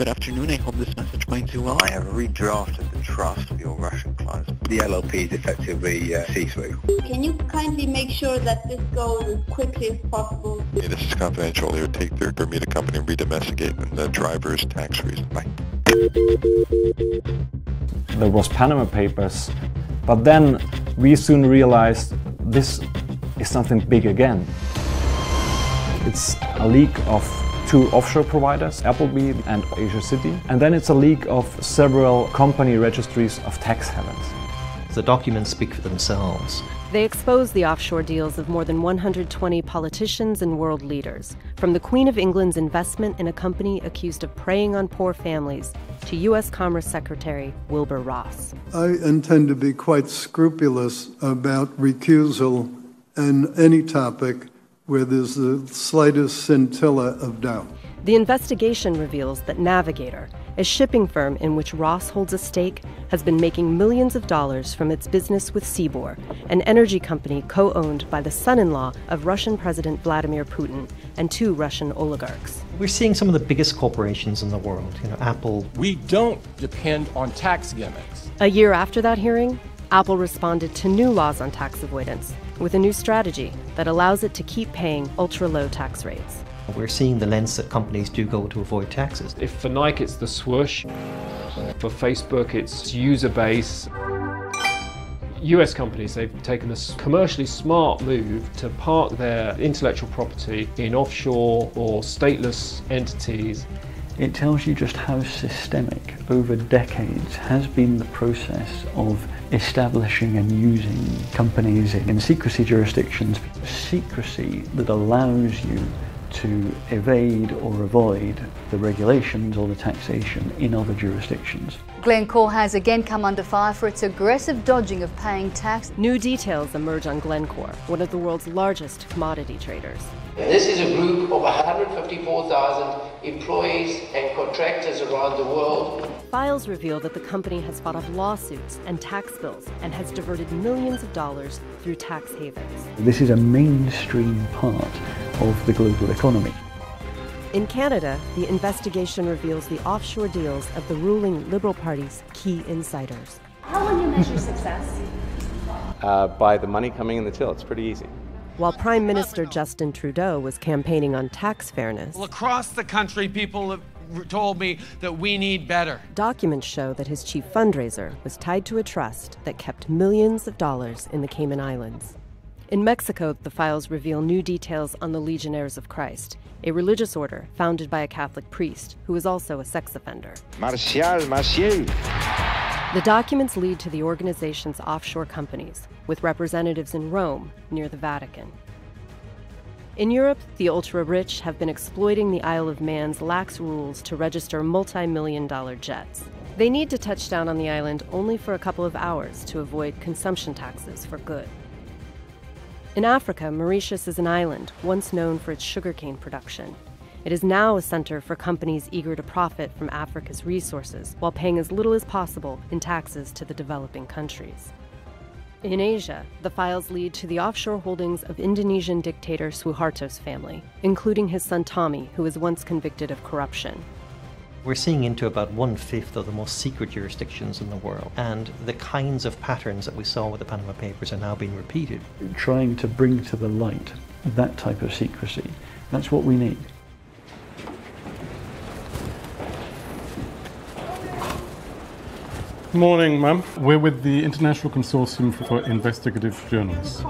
Good afternoon. I hope this message finds you well. I have redrafted the trust of your Russian clients. The LLP is effectively see-through. Can you kindly make sure that this goes as quickly as possible? Hey, this is confidential. They would take their Bermuda company and redomesticate them. The driver's tax reason. Bye. There was Panama Papers, but then we soon realized this is something big again. It's a leak of 2 offshore providers, Appleby and Asia City, and then it's a leak of several company registries of tax havens. The documents speak for themselves. They expose the offshore deals of more than 120 politicians and world leaders, from the Queen of England's investment in a company accused of preying on poor families to U.S. Commerce Secretary Wilbur Ross. I intend to be quite scrupulous about recusal on any topic where there's the slightest scintilla of doubt. The investigation reveals that Navigator, a shipping firm in which Ross holds a stake, has been making millions of dollars from its business with Seabor, an energy company co-owned by the son-in-law of Russian President Vladimir Putin and 2 Russian oligarchs. We're seeing some of the biggest corporations in the world, Apple. We don't depend on tax gimmicks. A year after that hearing, Apple responded to new laws on tax avoidance with a new strategy that allows it to keep paying ultra-low tax rates. We're seeing the lengths that companies do go to avoid taxes. If for Nike it's the swoosh, for Facebook it's user base. US companies, they've taken a commercially smart move to park their intellectual property in offshore or stateless entities. It tells you just how systemic over decades has been the process of establishing and using companies in secrecy jurisdictions. Secrecy that allows you to evade or avoid the regulations or the taxation in other jurisdictions. Glencore has again come under fire for its aggressive dodging of paying tax. New details emerge on Glencore, one of the world's largest commodity traders. This is a group of 154,000 employees and contractors around the world. Files reveal that the company has fought off lawsuits and tax bills and has diverted millions of dollars through tax havens. This is a mainstream part of the global economy. In Canada, the investigation reveals the offshore deals of the ruling Liberal Party's key insiders. How will you measure success? By the money coming in the till. It's pretty easy. While Prime Minister Justin Trudeau was campaigning on tax fairness, well, across the country, people have told me that we need better. Documents show that his chief fundraiser was tied to a trust that kept millions of dollars in the Cayman Islands. In Mexico, the files reveal new details on the Legionnaires of Christ, a religious order founded by a Catholic priest who was also a sex offender. Martial, Martial. The documents lead to the organization's offshore companies, with representatives in Rome, near the Vatican. In Europe, the ultra-rich have been exploiting the Isle of Man's lax rules to register multi-million-dollar jets. They need to touch down on the island only for a couple of hours to avoid consumption taxes for good. In Africa, Mauritius is an island once known for its sugarcane production. It is now a center for companies eager to profit from Africa's resources while paying as little as possible in taxes to the developing countries. In Asia, the files lead to the offshore holdings of Indonesian dictator Suharto's family, including his son Tommy, who was once convicted of corruption. We're seeing into about 1/5 of the most secret jurisdictions in the world, and the kinds of patterns that we saw with the Panama Papers are now being repeated. Trying to bring to the light that type of secrecy, that's what we need. Morning, ma'am. We're with the International Consortium for Investigative Journalists.